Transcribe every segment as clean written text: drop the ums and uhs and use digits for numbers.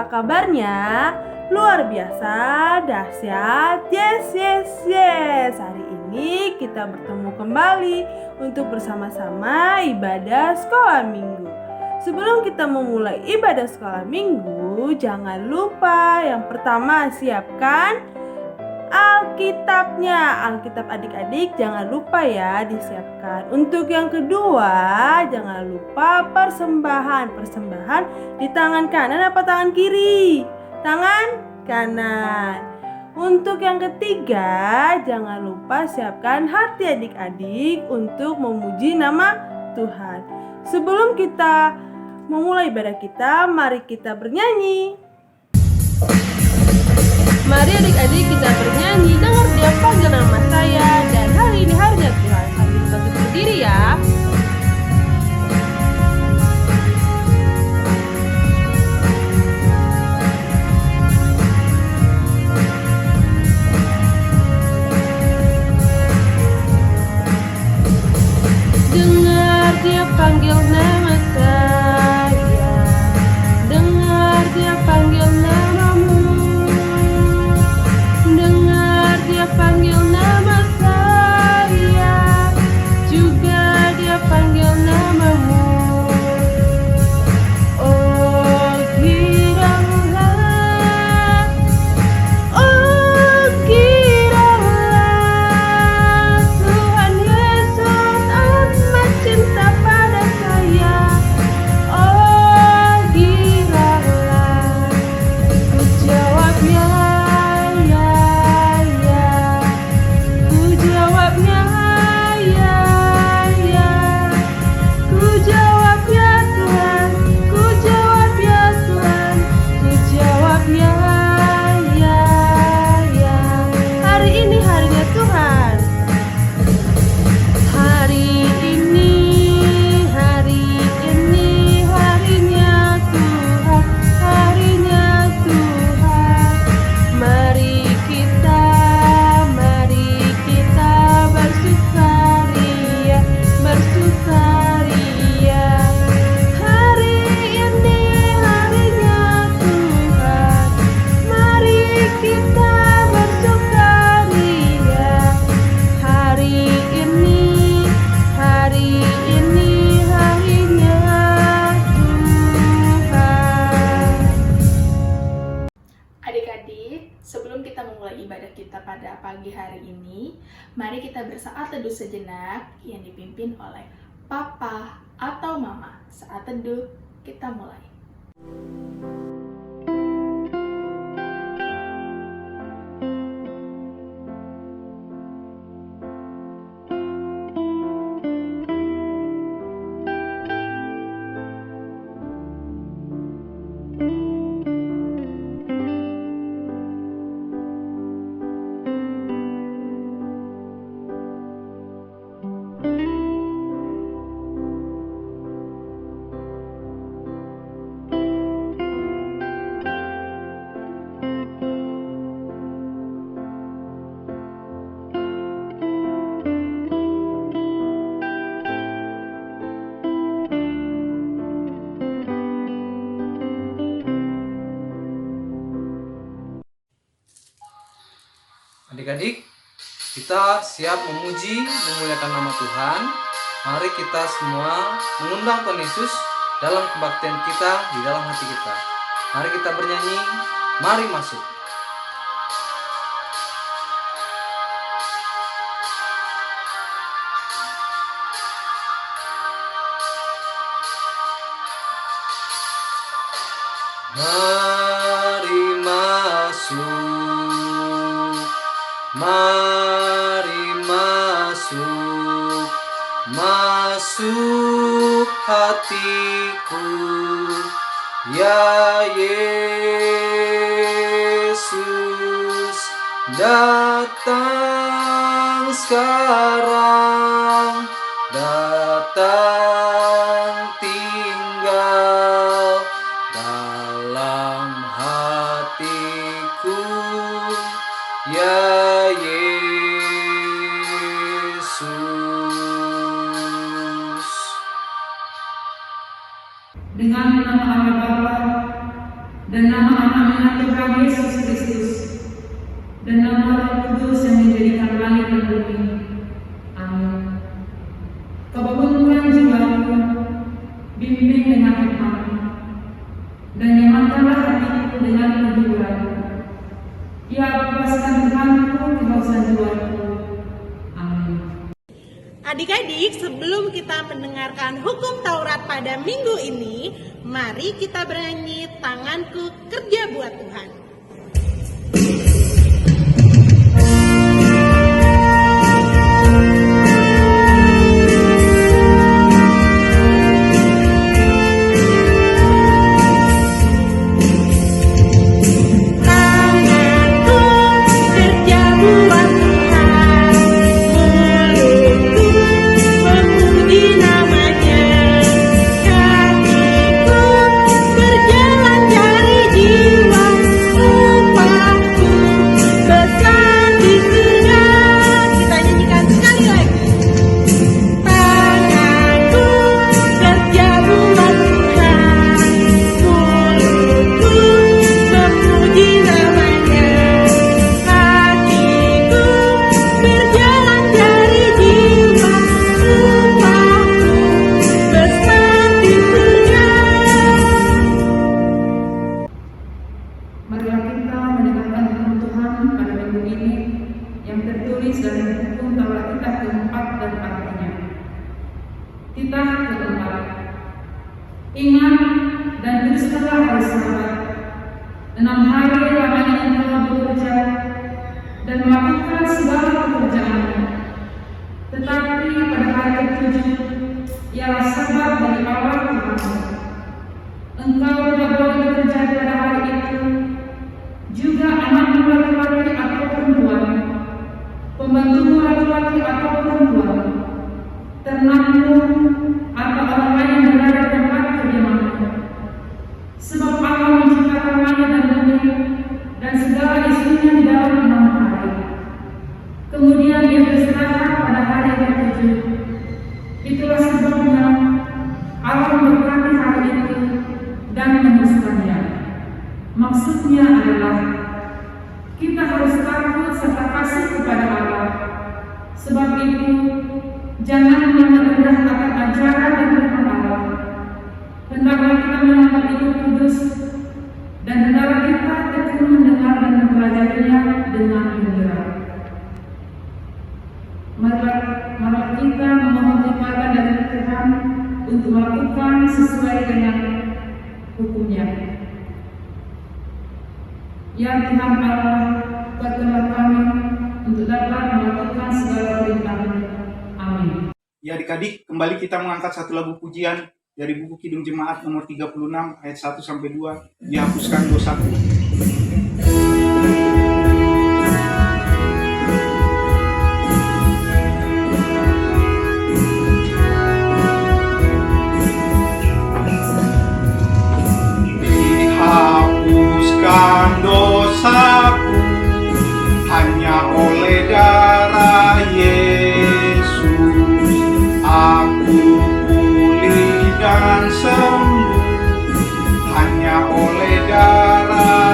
kabarnya? Luar biasa, dahsyat, yes. Hari ini kita bertemu kembali untuk bersama-sama ibadah sekolah minggu. Sebelum kita memulai ibadah sekolah minggu, jangan lupa yang pertama siapkan Alkitabnya. Alkitab adik-adik jangan lupa ya disiapkan. Untuk yang kedua, jangan lupa persembahan. Persembahan di tangan kanan apa tangan kiri? Tangan kanan. Untuk yang ketiga, jangan lupa siapkan hati adik-adik untuk memuji nama Tuhan. Sebelum kita memulai ibadah kita, mari kita bernyanyi. Mari adik-adik kita bernyanyi, dengar dia panggil nama saya, dan hari ini harinya Tuhan. Sambil kita berdiri ya. Dengar dia panggil nama saya, dengar dia panggil namamu. Dia panggil nama saya, juga dia panggil namamu. Oh giralah, Tuhan Yesus amat cinta pada saya. Oh giralah, ku jawab ya. Adik-adik, sebelum kita memulai ibadah kita pada pagi hari ini, mari kita bersaat teduh sejenak yang dipimpin oleh Papa atau Mama. Saat teduh, kita mulai. Adik-adik, kita siap memuji, memuliakan nama Tuhan. Mari kita semua mengundang Tuhan Yesus dalam kebaktian kita, di dalam hati kita. Mari kita bernyanyi, mari masuk. Mari masuk, mari masuk, masuk hatiku, ya Yesus, datang sekarang, datang tinggal dalam hatiku, ya Yesus. Dengan nama Allah Bapa dan nama Yesus Kristus dan nama Roh Kudus yang menjadikan langit dan bumi. Amin. Kau bangunkan jiwaku, bimbing dengan hikmat, dan nyamankanlah hatiku dengan kejujuran. Ya, puaskan Tuhanku kehausan jiwaku. Amin. Adik-adik, sebelum kita mendengarkan hukum Taurat pada minggu ini, mari kita bernyanyi Tanganku Kerja Buat Tuhan. Marilah kita mendengarkan hukum Tuhan pada minggu ini yang tertulis dalam hukum Taurat titah keempat dan artinya. Titah keempat. Ingat dan tuliskanlah hari Sabat. 6 hari lamanya engkau bekerja dan melakukan segala pekerjaanmu. Tetapi pada hari ke-7 ialah Sabat bagi Allah Tuhanmu. Engkau tidak boleh bekerja pada hari itu, juga anakmu laki-laki atau perempuan, pembantumu laki-laki atau perempuan, ternakmu atau orang lain yang berada di tempat kediamanmu. Sebab Allah menciptakan langit dan bumi dan segala isinya di dalam 6 hari. Kemudian Ia beristirahat pada hari yang ke-7. Itulah sebabnya Allah memberkati hari itu dan menguduskannya. Maksudnya adalah kita harus takut serta kasih kepada Allah. Sebab itu, jangan merendah akan ajaran dan firman Allah. Hendaklah kita menganggap itu kudus, dan hendaklah kita tekun mendengar dan mempelajarinya dengan gembira. Marilah kita memohon kekuatan dari Tuhan untuk melakukan sesuai dengan hukumnya. Ya Tuhan Allah, kuatkanlah kami untuk dapat melakukan segala perintah-Mu. Amin. Ya adik-adik, kembali kita mengangkat satu lagu pujian dari buku Kidung Jemaat nomor 36 ayat 1 sampai 2, dihapuskan dosaku. Dihapuskan dosaku hanya oleh darah Yesus. Aku pulih dan sembuh hanya oleh darah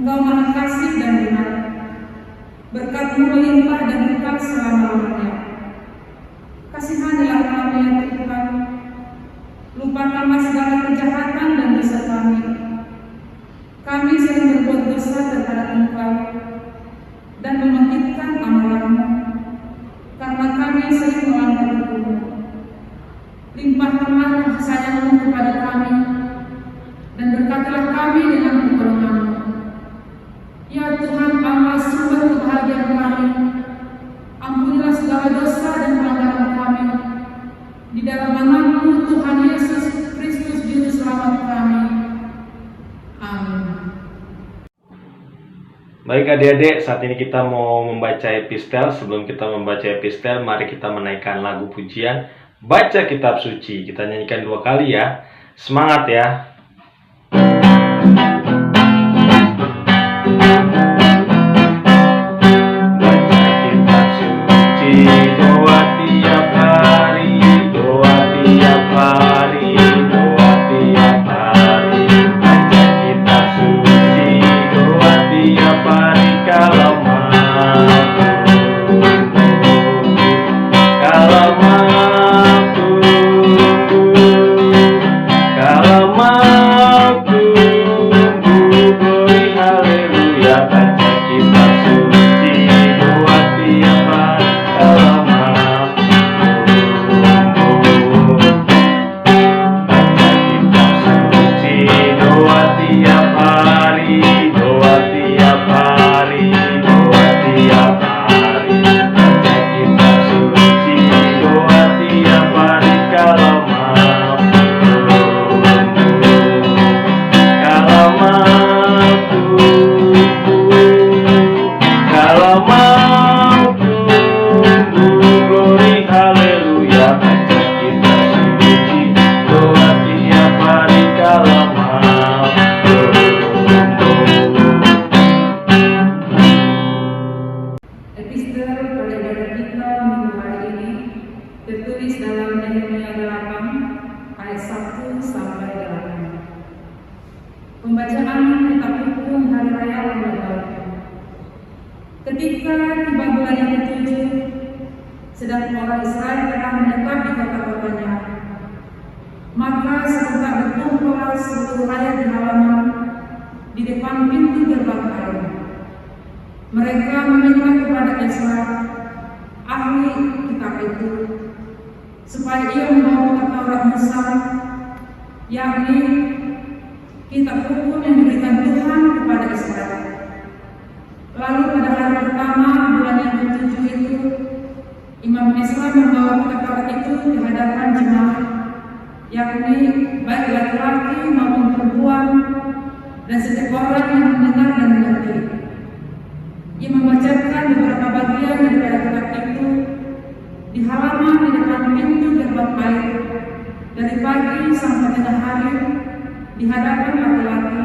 Engkau Maha Kasih dan benar, berkat-Mu melimpah dan kekal selama-lamanya. Kasihanilah kami ya Tuhan, lupakanlah segala kejahatan dan dosa kami. Kami sering berbuat dosa terhadap Engkau dan membangkitkan amarah-Mu, karena kami sering melanggar hukum-Mu. Limpahkanlah kasih sayang-Mu kepada kami, dan berkatilah kami dengan pertolongan-Mu. Ya Tuhan Allah, sumber kebahagiaan kami, ampunilah segala dosa dan pelanggaran kami. Di dalam nama-Mu Tuhan Yesus Kristus Juru Selamat kami. Amin. Baik adik-adik, saat ini kita mau membaca epistel. Sebelum kita membaca epistel, mari kita menaikkan lagu pujian Baca Kitab Suci. Kita nyanyikan 2 kali ya. Semangat ya. Pembacaan kitab hukum hari raya Ramadan. Ketika tiba bulan yang ke-7, sedang orang Israel telah menetap di kota-kotanya, maka serentak berkumpul seluruh rakyat di halaman di depan pintu gerbang Ai. Mereka meminta kepada Ezra, ahli kitab itu, supaya ia membawa Taurat Musa, yakni kitab hukum yang diberikan Tuhan kepada Israel. Lalu pada hari pertama bulan yang ke-7 itu, Imam Ezra membawa kitab Taurat itu di hadapan jemaat, yakni baik laki-laki maupun perempuan dan setiap orang yang mendengar dan mengerti. Ia membacakan beberapa bagian daripada kitab itu di halaman di depan pintu gerbang Ai dari pagi sampai tengah hari, di hadapan laki-laki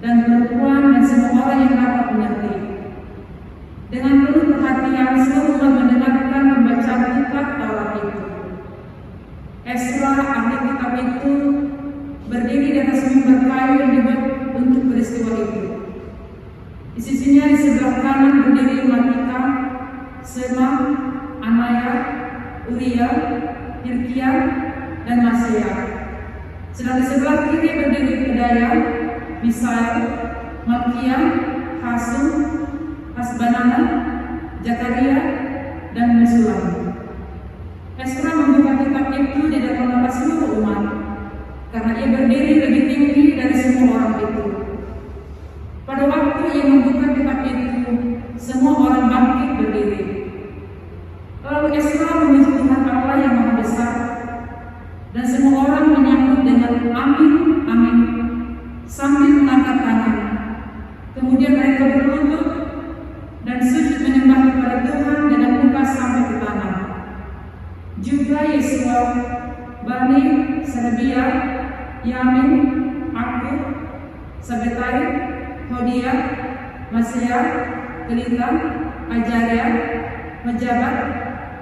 dan perempuan dan semua orang yang dapat mengerti. Dengan penuh perhatian semua mendengarkan pembacaan kitab Taurat itu. Ezra, ahli kitab itu, berdiri di atas mimbar kayu yang dibuat untuk peristiwa itu. Di sisinya di sebelah kanan berdiri Matika, Sema, Anaya, Uria, Hilkiah, dan Masea. Sedang di sebelah kiri berdiri Pedaya, Misael, Malkiah, Hasum, Hasbanana, Zakaria, dan Mesulam. Ezra membuka kitab itu di depan mata seluruh umat, karena ia berdiri lebih tinggi dari semua orang itu. Pada waktu ia membuka kitab itu, semua orang bangkit berdiri. Lalu Ezra memuji Tuhan Allah yang Maha Besar, dan semua orang menyambut dengan amin, amin, sambil mengangkat tangan. Kemudian mereka berlutut dan sujud menyembah kepada Tuhan dengan muka sampai ke tanah. Juga Yesua, Bani, Serebia, Yamin, Akub, Sabetai, Hodia, Masea, Kelita, Ajaria, Mejabat,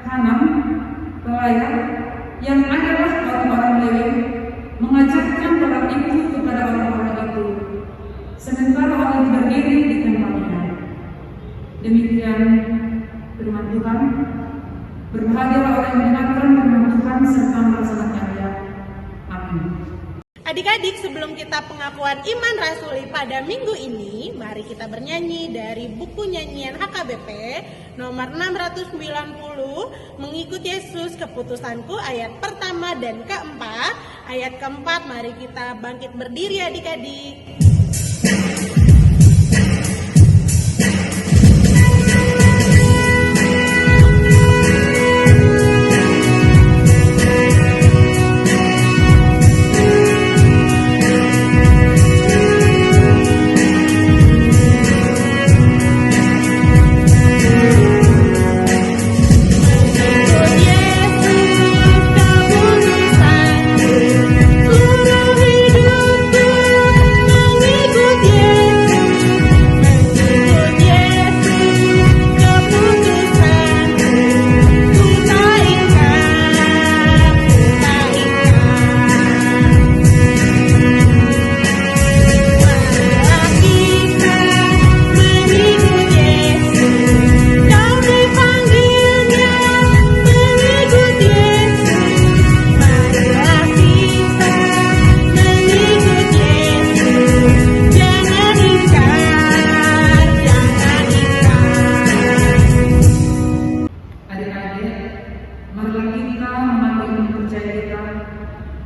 Hanam, Pelaya, yang adalah orang-orang Lewi, mengajarkan Taurat itu kepada orang-orang itu. sementara orang berdiri di tempatnya. Demikian firman Tuhan. Berbahagialah orang yang mendengarkan firman Tuhan serta melaksanakannya. Amin. Adik-adik, sebelum kita pengakuan iman rasuli pada minggu ini, mari kita bernyanyi dari buku nyanyian HKBP nomor 690, Mengikut Yesus Keputusanku, ayat pertama dan keempat. Ayat keempat, mari kita bangkit berdiri adik-adik.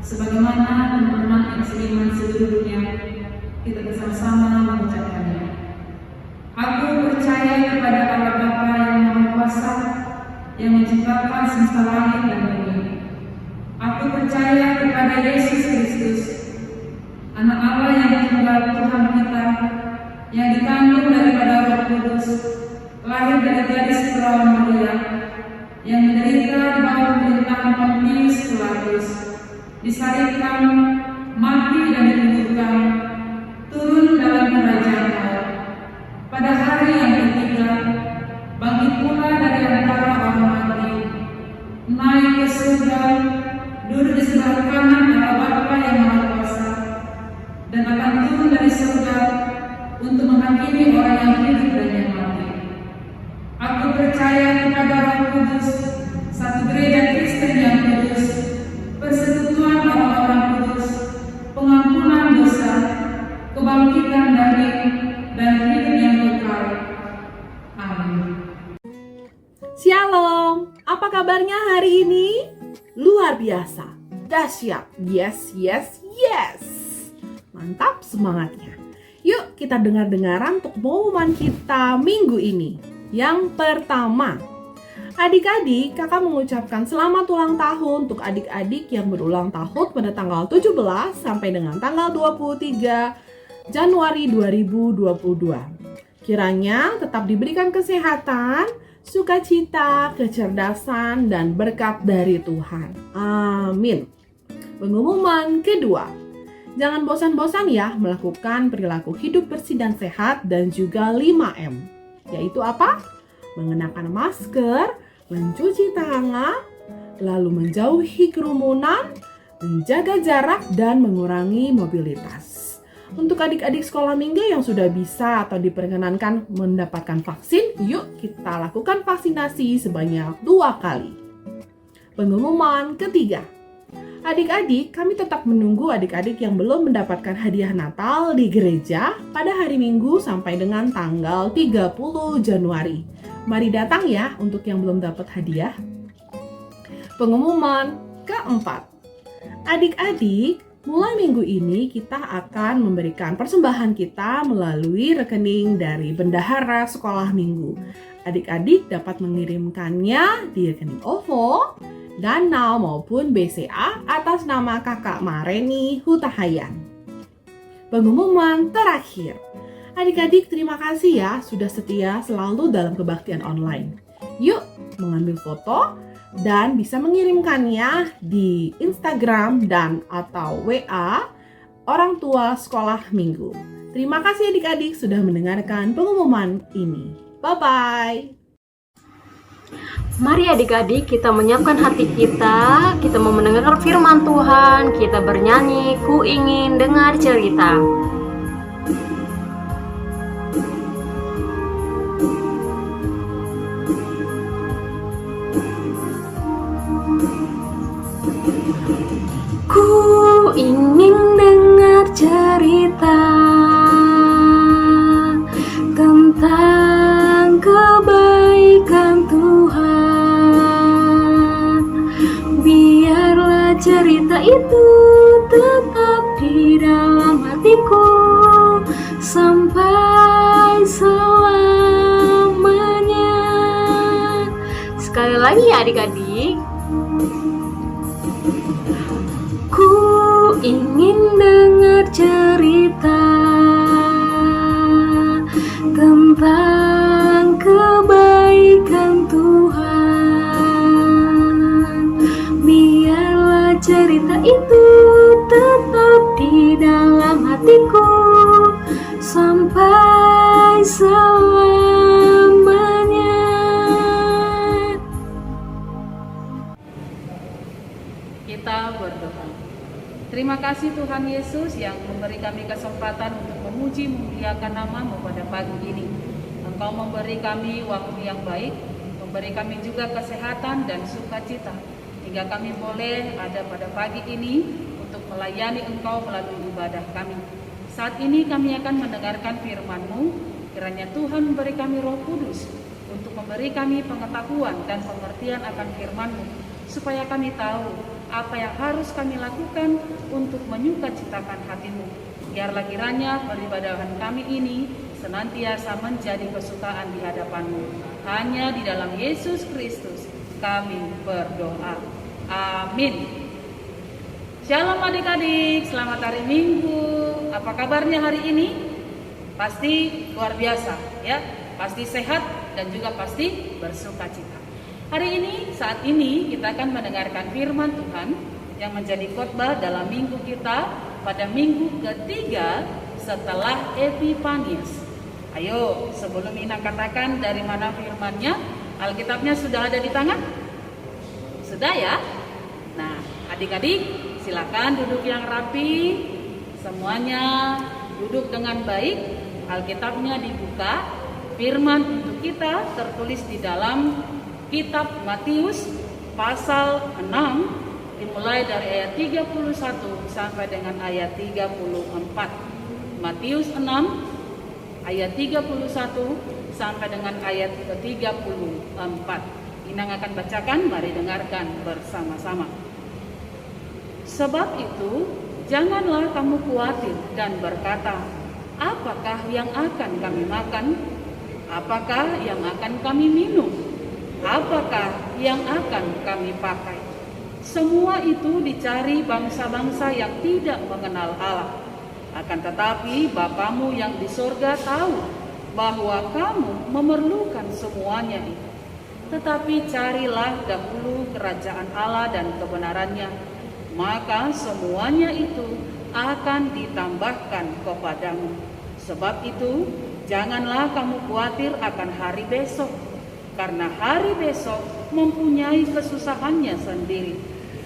Sebagaimana teman-teman yang seiman seluruh dunia, kita bersama-sama mengucapkannya. Aku percaya kepada Allah Bapa yang Maha Kuasa, yang menciptakan semesta langit dan bumi. Aku percaya kepada Yesus Kristus, Anak Allah yang tunggal Tuhan kita, yang dikandung daripada Roh Kudus, lahir dari gadis perawan Maria, yang menderita di bawah pemerintahan Pontius Pilatus, disalibkan, mati dan dikuburkan, turun dalam kerajaan Allah. Pada hari yang ketiga, bangkit pula dari antara orang mati, naik ke surga, duduk di sebelah kanan Allah Bapa yang Maha Kuasa, dan akan turun dari surga untuk menghakimi orang yang hidup dan yang mati. Aku percaya kepada Roh Kudus, satu gereja Kristen yang kudus, persekutuan orang-orang kudus, pengampunan dosa, kebangkitan dari dan hidup yang kekal. Amin. Shalom, apa kabarnya hari ini? Luar biasa, dahsyat, yes, yes, yes. Mantap semangatnya. Yuk kita dengar-dengaran untuk pengumuman kita minggu ini. Yang pertama, adik-adik, kakak mengucapkan selamat ulang tahun untuk adik-adik yang berulang tahun pada tanggal 17 sampai dengan tanggal 23 Januari 2022. Kiranya tetap diberikan kesehatan, sukacita, kecerdasan, dan berkat dari Tuhan. Amin. Pengumuman kedua, jangan bosan-bosan ya melakukan perilaku hidup bersih dan sehat dan juga 5M. Yaitu apa? Mengenakan masker, mencuci tangan, lalu menjauhi kerumunan, menjaga jarak, dan mengurangi mobilitas. Untuk adik-adik sekolah minggu yang sudah bisa atau diperkenankan mendapatkan vaksin, yuk kita lakukan vaksinasi sebanyak 2 kali. Pengumuman ketiga, adik-adik, kami tetap menunggu adik-adik yang belum mendapatkan hadiah Natal di gereja pada hari Minggu sampai dengan tanggal 30 Januari. Mari datang ya untuk yang belum dapat hadiah. Pengumuman keempat, adik-adik, mulai minggu ini kita akan memberikan persembahan kita melalui rekening dari Bendahara Sekolah Minggu. Adik-adik dapat mengirimkannya di rekening OVO, Danau maupun BCA atas nama kakak Mareni Hutahayan. Pengumuman terakhir, adik-adik terima kasih ya sudah setia selalu dalam kebaktian online. Yuk mengambil foto dan bisa mengirimkannya di Instagram dan atau WA orang tua sekolah minggu. Terima kasih adik-adik sudah mendengarkan pengumuman ini. Bye-bye. Mari adik-adik kita menyiapkan hati kita mau mendengar firman Tuhan, kita bernyanyi, ku ingin dengar cerita. tentang kebaikan Tuhan. Biarlah cerita itu tetap di dalam hatiku sampai selamanya. Sekali lagi ya adik-adik. Ku ingin dengar cerita tentang kebaikan Tuhan. Biarlah cerita itu tetap di dalam hatiku sampai selamanya. Kita berdoa. Terima kasih Tuhan Yesus yang memberi kami kesempatan untuk memuji memuliakan nama-Mu pada pagi ini. Engkau memberi kami waktu yang baik, memberi kami juga kesehatan dan sukacita, hingga kami boleh ada pada pagi ini untuk melayani Engkau melalui ibadah kami. Saat ini kami akan mendengarkan firman-Mu, kiranya Tuhan memberi kami Roh Kudus untuk memberi kami pengetahuan dan pengertian akan firman-Mu, supaya kami tahu apa yang harus kami lakukan untuk menyukacitakan hati-Mu. Biarlah kiranya peribadahan kami ini senantiasa menjadi kesukaan di hadapan-Mu. Hanya di dalam Yesus Kristus kami berdoa. Amin. Shalom adik-adik, selamat hari Minggu. Apa kabarnya hari ini? Pasti luar biasa ya, pasti sehat dan juga pasti bersukacita. Hari ini, saat ini kita akan mendengarkan firman Tuhan yang menjadi khotbah dalam minggu kita pada minggu ketiga setelah Epifanias. Ayo, sebelum Ina katakan dari mana firmannya, Alkitabnya sudah ada di tangan? Sudah ya? Nah, adik-adik silakan duduk yang rapi, semuanya duduk dengan baik, Alkitabnya dibuka, firman untuk kita tertulis di dalam Kitab Matius pasal 6 dimulai dari ayat 31 sampai dengan ayat 34. Matius 6 ayat 31 sampai dengan ayat 34. Inang akan bacakan, mari dengarkan bersama-sama. Sebab itu, janganlah kamu khawatir dan berkata, apakah yang akan kami makan? Apakah yang akan kami minum? Apakah yang akan kami pakai? Semua itu dicari bangsa-bangsa yang tidak mengenal Allah. Akan tetapi Bapamu yang di sorga tahu bahwa kamu memerlukan semuanya itu. Tetapi carilah dahulu kerajaan Allah dan kebenarannya, maka semuanya itu akan ditambahkan kepadamu. Sebab itu, janganlah kamu khawatir akan hari besok, karena hari besok mempunyai kesusahannya sendiri.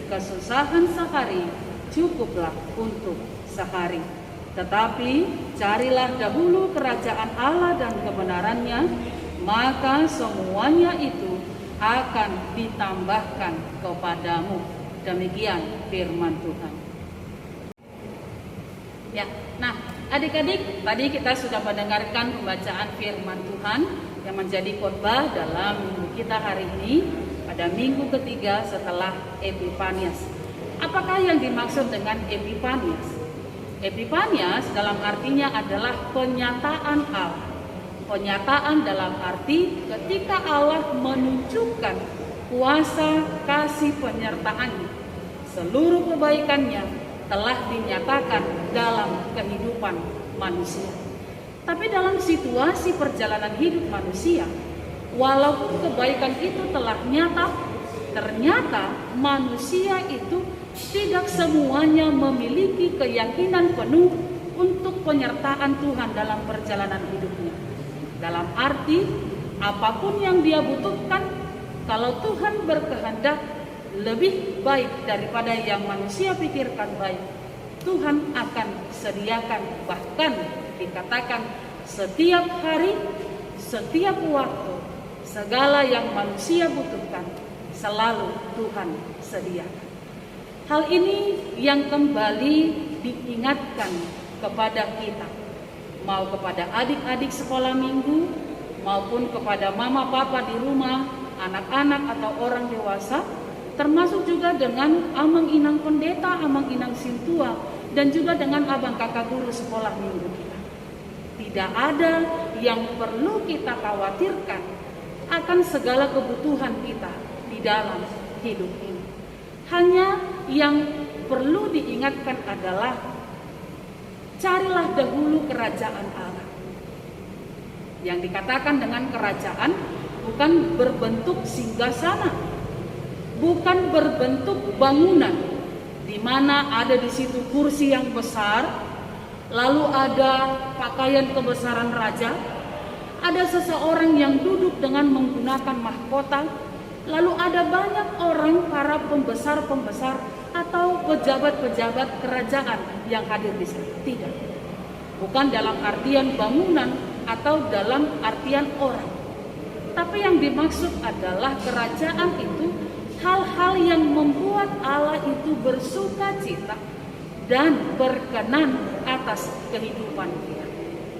Kesusahan sehari cukuplah untuk sehari. Tetapi carilah dahulu kerajaan Allah dan kebenarannya, maka semuanya itu akan ditambahkan kepadamu. Demikian firman Tuhan. Ya, nah adik-adik, tadi kita sudah mendengarkan pembacaan firman Tuhan yang menjadi khotbah dalam minggu kita hari ini pada minggu ketiga setelah Epifanias. Apakah yang dimaksud dengan Epifanias? Epifanias dalam artinya adalah penyataan Allah. Penyataan dalam arti ketika Allah menunjukkan kuasa kasih penyertaannya. Seluruh kebaikannya telah dinyatakan dalam kehidupan manusia. Tapi dalam situasi perjalanan hidup manusia, walaupun kebaikan itu telah nyata, ternyata manusia itu tidak semuanya memiliki keyakinan penuh untuk penyertaan Tuhan dalam perjalanan hidupnya. Dalam arti, apapun yang dia butuhkan, kalau Tuhan berkehendak lebih baik daripada yang manusia pikirkan baik, Tuhan akan sediakan, bahkan dikatakan setiap hari, setiap waktu, segala yang manusia butuhkan selalu Tuhan sediakan. Hal ini yang kembali diingatkan kepada kita. mau kepada adik-adik sekolah minggu, maupun kepada mama papa di rumah, anak-anak atau orang dewasa, termasuk juga dengan amang inang pendeta, amang inang sintua, dan juga dengan abang kakak guru sekolah minggu kita. Tidak ada yang perlu kita khawatirkan akan segala kebutuhan kita di dalam hidup ini. Hanya yang perlu diingatkan adalah carilah dahulu kerajaan Allah. Yang dikatakan dengan kerajaan bukan berbentuk singgasana, bukan berbentuk bangunan di mana ada di situ kursi yang besar, lalu ada pakaian kebesaran raja, ada seseorang yang duduk dengan menggunakan mahkota, lalu ada banyak orang, para pembesar-pembesar atau pejabat-pejabat kerajaan yang hadir di sana. Tidak. Bukan dalam artian bangunan atau dalam artian orang. Tapi yang dimaksud adalah kerajaan itu hal-hal yang membuat Allah itu bersuka cita dan berkenan atas kehidupan kita.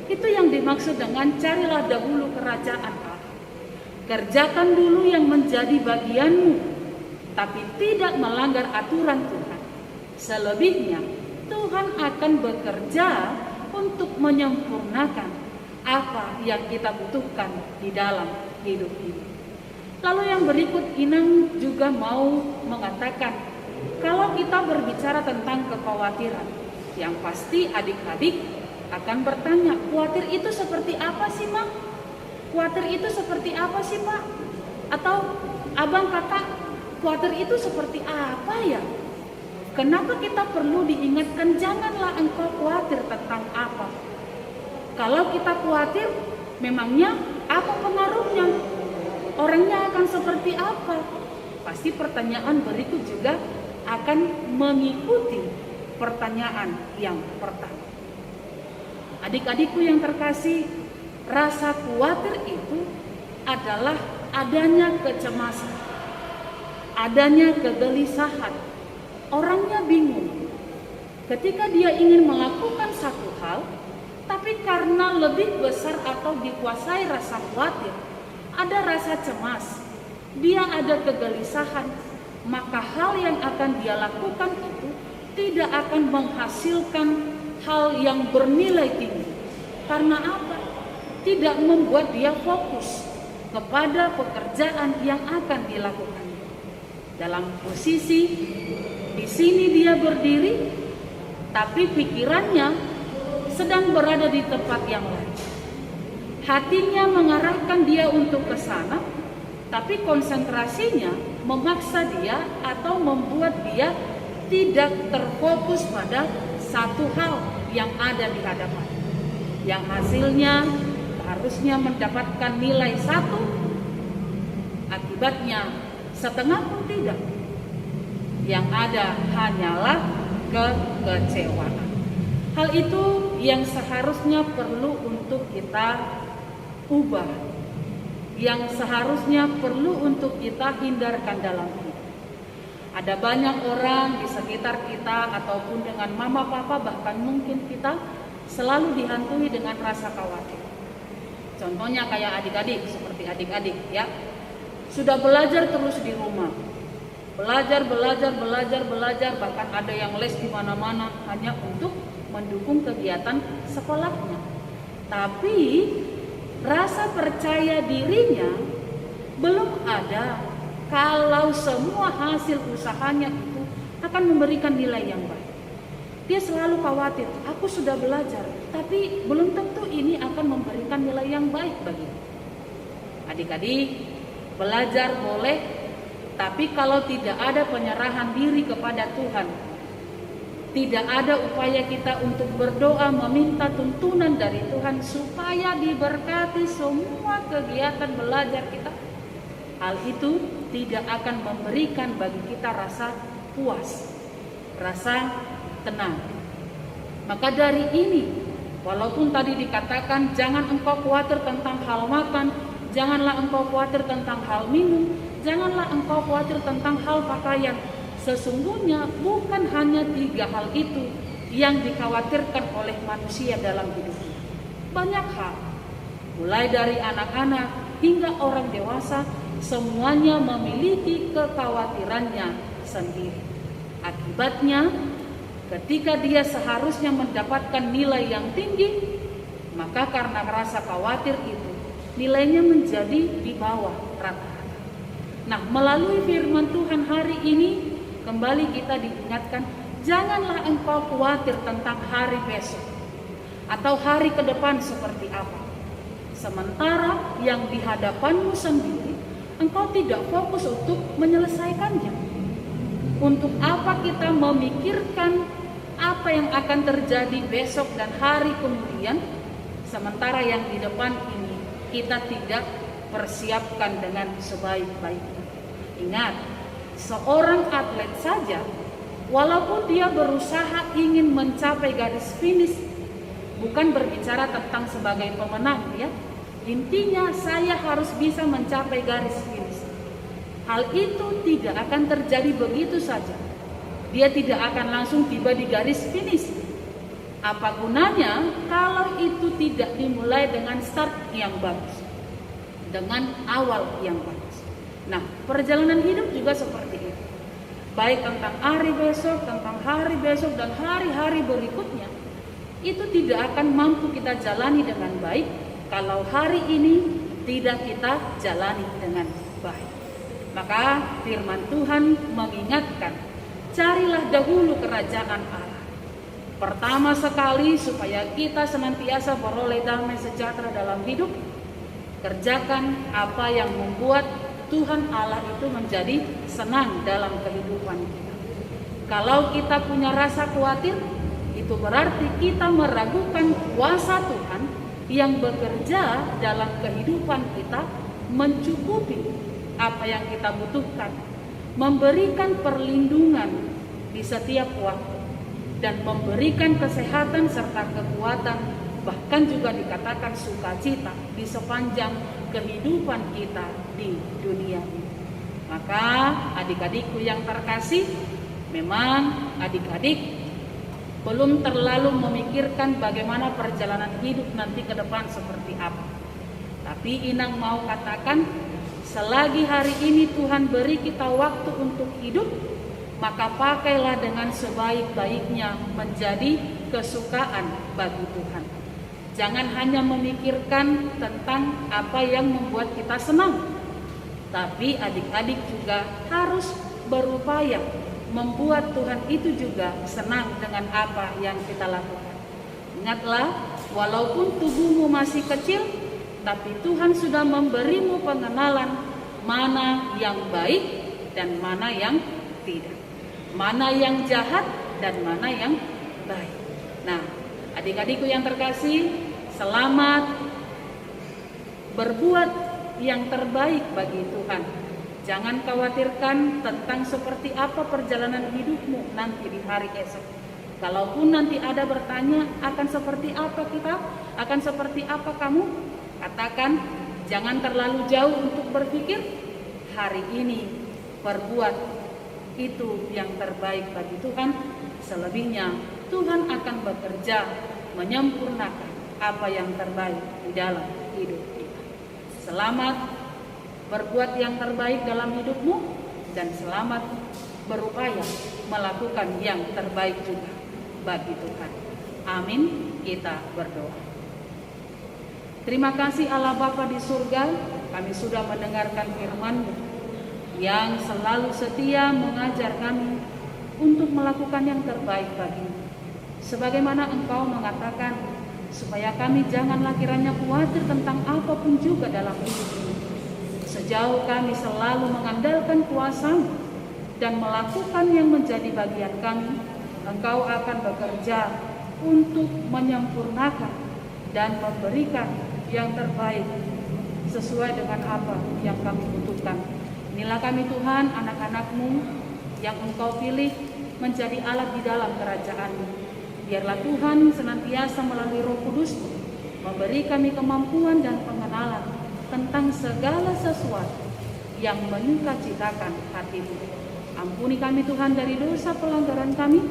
Itu yang dimaksud dengan carilah dahulu kerajaan Allah. Kerjakan dulu yang menjadi bagianmu, tapi tidak melanggar aturan Tuhan. Selebihnya, Tuhan akan bekerja untuk menyempurnakan apa yang kita butuhkan di dalam hidup ini. Lalu yang berikut, Inang juga mau mengatakan, kalau kita berbicara tentang kekhawatiran, yang pasti adik-adik akan bertanya, khawatir itu seperti apa sih, Mak? Khawatir itu seperti apa sih, Pak? Atau abang kakak, khawatir itu seperti apa ya? Kenapa kita perlu diingatkan janganlah engkau khawatir tentang apa? Kalau kita khawatir, memangnya apa pengaruhnya? Orangnya akan seperti apa? Pasti pertanyaan berikut juga akan mengikuti pertanyaan yang pertama. Adik-adikku yang terkasih, rasa khawatir itu adalah adanya kecemasan, adanya kegelisahan. Orangnya bingung ketika dia ingin melakukan satu hal, tapi karena lebih besar atau dikuasai rasa khawatir, ada rasa cemas, dia ada kegelisahan, maka hal yang akan dia lakukan itu tidak akan menghasilkan hal yang bernilai tinggi. Karena apa? Tidak membuat dia fokus kepada pekerjaan yang akan dilakukan. Dalam posisi di sini dia berdiri, tapi pikirannya sedang berada di tempat yang lain. Hatinya mengarahkan dia untuk ke sana, tapi konsentrasinya memaksa dia atau membuat dia tidak terfokus pada satu hal yang ada di hadapan. Yang hasilnya harusnya mendapatkan nilai 1, akibatnya setengah pun tidak. Yang ada hanyalah kekecewaan. Hal itu yang seharusnya perlu untuk kita ubah, yang seharusnya perlu untuk kita hindarkan dalam hidup. Ada banyak orang di sekitar kita ataupun dengan mama papa, bahkan mungkin kita selalu dihantui dengan rasa khawatir. Contohnya kayak adik-adik, seperti adik-adik ya, sudah belajar terus di rumah, belajar, bahkan ada yang les di mana-mana hanya untuk mendukung kegiatan sekolahnya. Tapi rasa percaya dirinya belum ada kalau semua hasil usahanya itu akan memberikan nilai yang baik. Dia selalu khawatir, aku sudah belajar, tapi belum tentu ini akan memberikan nilai yang baik bagiku. Adik-adik, belajar boleh, tapi kalau tidak ada penyerahan diri kepada Tuhan, tidak ada upaya kita untuk berdoa meminta tuntunan dari Tuhan supaya diberkati semua kegiatan belajar kita, hal itu tidak akan memberikan bagi kita rasa puas, rasa tenang. Maka dari ini, walaupun tadi dikatakan jangan engkau khawatir tentang hal makan, janganlah engkau khawatir tentang hal minum, janganlah engkau khawatir tentang hal pakaian, sesungguhnya bukan hanya 3 hal itu yang dikhawatirkan oleh manusia dalam hidupnya. banyak hal. Mulai dari anak-anak hingga orang dewasa, semuanya memiliki kekhawatirannya sendiri. Akibatnya, ketika dia seharusnya mendapatkan nilai yang tinggi, maka karena rasa khawatir itu, nilainya menjadi di bawah rata-rata. Nah, melalui firman Tuhan hari ini, kembali kita diingatkan, janganlah engkau khawatir tentang hari besok atau hari ke depan seperti apa. Sementara yang di hadapanmu sendiri, engkau tidak fokus untuk menyelesaikannya. Untuk apa kita memikirkan apa yang akan terjadi besok dan hari kemudian, sementara yang di depan ini kita tidak persiapkan dengan sebaik-baiknya. Ingat, seorang atlet saja, walaupun dia berusaha ingin mencapai garis finish, bukan berbicara tentang sebagai pemenang ya. Intinya saya harus bisa mencapai garis finish. Hal itu tidak akan terjadi begitu saja. Dia tidak akan langsung tiba di garis finish. Apa gunanya kalau itu tidak dimulai dengan start yang bagus, dengan awal yang bagus. Nah, perjalanan hidup juga seperti itu. Baik tentang hari besok, dan hari-hari berikutnya, itu tidak akan mampu kita jalani dengan baik kalau hari ini tidak kita jalani dengan baik. Maka firman Tuhan mengingatkan, carilah dahulu kerajaan Allah. Pertama sekali, supaya kita senantiasa beroleh damai sejahtera dalam hidup, kerjakan apa yang membuat Tuhan Allah itu menjadi senang dalam kehidupan kita. Kalau kita punya rasa khawatir, itu berarti kita meragukan kuasa Tuhan yang bekerja dalam kehidupan kita, mencukupi apa yang kita butuhkan, memberikan perlindungan di setiap waktu, dan memberikan kesehatan serta kekuatan, bahkan juga dikatakan sukacita di sepanjang kehidupan kita di dunia ini. Maka adik-adikku yang terkasih, memang adik-adik belum terlalu memikirkan bagaimana perjalanan hidup nanti ke depan seperti apa. Tapi Inang mau katakan, selagi hari ini Tuhan beri kita waktu untuk hidup, maka pakailah dengan sebaik-baiknya menjadi kesukaan bagi Tuhan. Jangan hanya memikirkan tentang apa yang membuat kita senang, tapi adik-adik juga harus berupaya membuat Tuhan itu juga senang dengan apa yang kita lakukan. Ingatlah, walaupun tubuhmu masih kecil, tapi Tuhan sudah memberimu pengenalan mana yang baik dan mana yang tidak, mana yang jahat dan mana yang baik. Nah, adik-adikku yang terkasih, selamat berbuat yang terbaik bagi Tuhan. Jangan khawatirkan tentang seperti apa perjalanan hidupmu nanti di hari esok. Kalaupun nanti ada bertanya, akan seperti apa kita? Akan seperti apa kamu? Katakan, jangan terlalu jauh untuk berpikir. Hari ini perbuat itu yang terbaik bagi Tuhan. Selebihnya Tuhan akan bekerja menyempurnakan apa yang terbaik di dalam hidup kita. Selamat berbuat yang terbaik dalam hidupmu, dan selamat berupaya melakukan yang terbaik juga bagi Tuhan. Amin. Kita berdoa. Terima kasih Allah Bapa di surga, kami sudah mendengarkan firman-Mu yang selalu setia mengajar kami untuk melakukan yang terbaik bagi-Mu. Sebagaimana Engkau mengatakan, supaya kami janganlah kiranya khawatir tentang apapun juga dalam hidup ini. Sejauh kami selalu mengandalkan kuasa-Mu dan melakukan yang menjadi bagian kami, Engkau akan bekerja untuk menyempurnakan dan memberikan yang terbaik sesuai dengan apa yang kami butuhkan. Inilah kami Tuhan, anak-anak-Mu yang Engkau pilih menjadi alat di dalam kerajaan-Mu. Biarlah Tuhan senantiasa melalui Roh Kudus memberi kami kemampuan dan pengenalan tentang segala sesuatu yang menyukacitakan hati-Mu. Ampuni kami Tuhan dari dosa pelanggaran kami,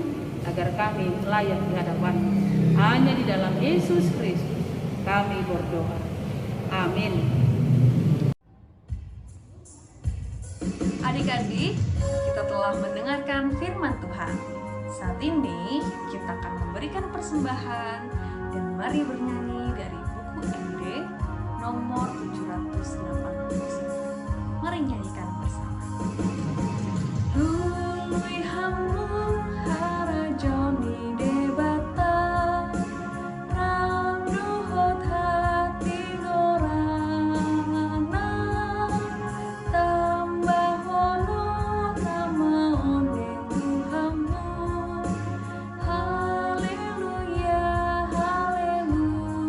agar kami layak di hadapan-Mu. Hanya di dalam Yesus Kristus Kami berdoa. Amin. Adik-adik, kita telah mendengarkan firman Tuhan. Saat ini kita akan memberikan persembahan dan mari bernyanyi dari buku MD nomor 789. Mari nyanyikan bersama. Lui hamu harajoni debata ramduhot hati gorana tambah hono nama one Tuhanmu. Haleluya, haleluya,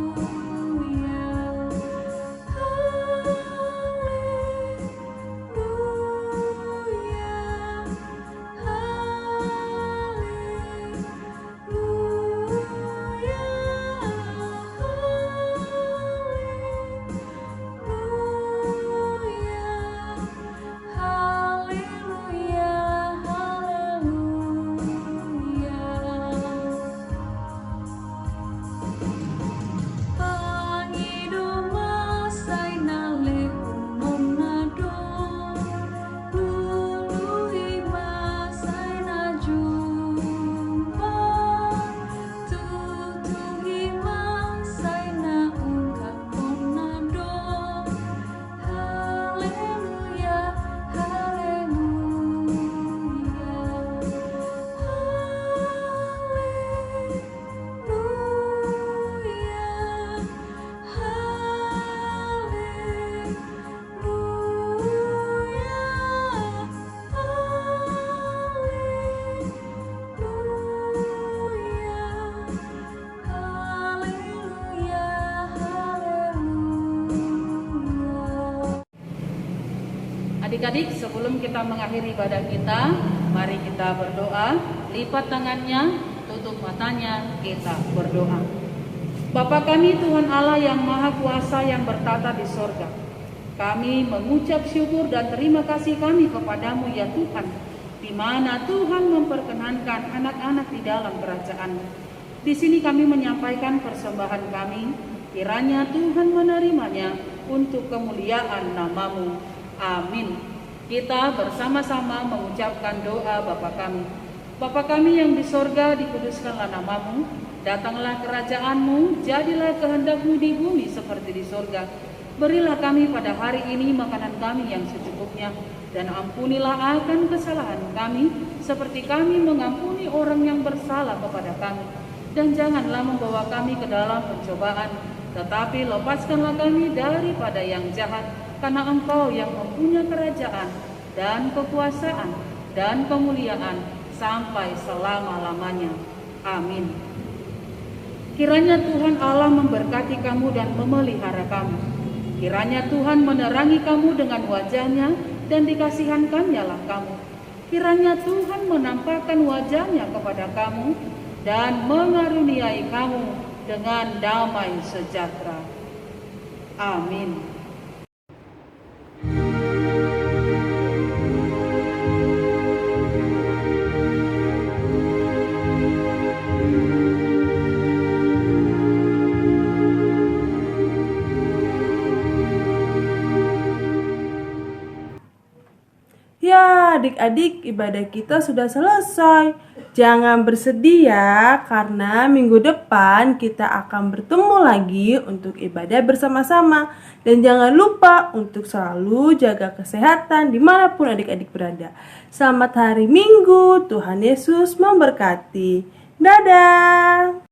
Adik-adik, sebelum kita mengakhiri ibadah kita, mari kita berdoa. Lipat tangannya, tutup matanya, kita berdoa. Bapa kami Tuhan Allah yang Maha Kuasa yang bertata di sorga, kami mengucap syukur dan terima kasih kami kepadamu ya Tuhan, di mana Tuhan memperkenankan anak-anak di dalam kerajaan-Mu. Di sini kami menyampaikan persembahan kami, kiranya Tuhan menerimanya untuk kemuliaan nama-Mu. Amin. Kita bersama-sama mengucapkan doa Bapa kami. Bapa kami yang di sorga, dikuduskanlah nama-Mu, datanglah kerajaan-Mu, jadilah kehendak-Mu di bumi seperti di sorga. Berilah kami pada hari ini makanan kami yang secukupnya, dan ampunilah akan kesalahan kami, seperti kami mengampuni orang yang bersalah kepada kami. Dan janganlah membawa kami ke dalam pencobaan, tetapi lepaskanlah kami daripada yang jahat, karena Engkau yang mempunyai kerajaan dan kekuasaan dan kemuliaan sampai selama-lamanya. Amin. Kiranya Tuhan Allah memberkati kamu dan memelihara kamu. Kiranya Tuhan menerangi kamu dengan wajah-Nya dan dikasihankan-Nyalah kamu. Kiranya Tuhan menampakkan wajah-Nya kepada kamu dan mengaruniai kamu dengan damai sejahtera. Amin. Ya, adik-adik, ibadah kita sudah selesai. Jangan bersedih ya, karena minggu depan kita akan bertemu lagi untuk ibadah bersama-sama. Dan jangan lupa untuk selalu jaga kesehatan dimanapun adik-adik berada. Selamat hari Minggu, Tuhan Yesus memberkati. Dadah!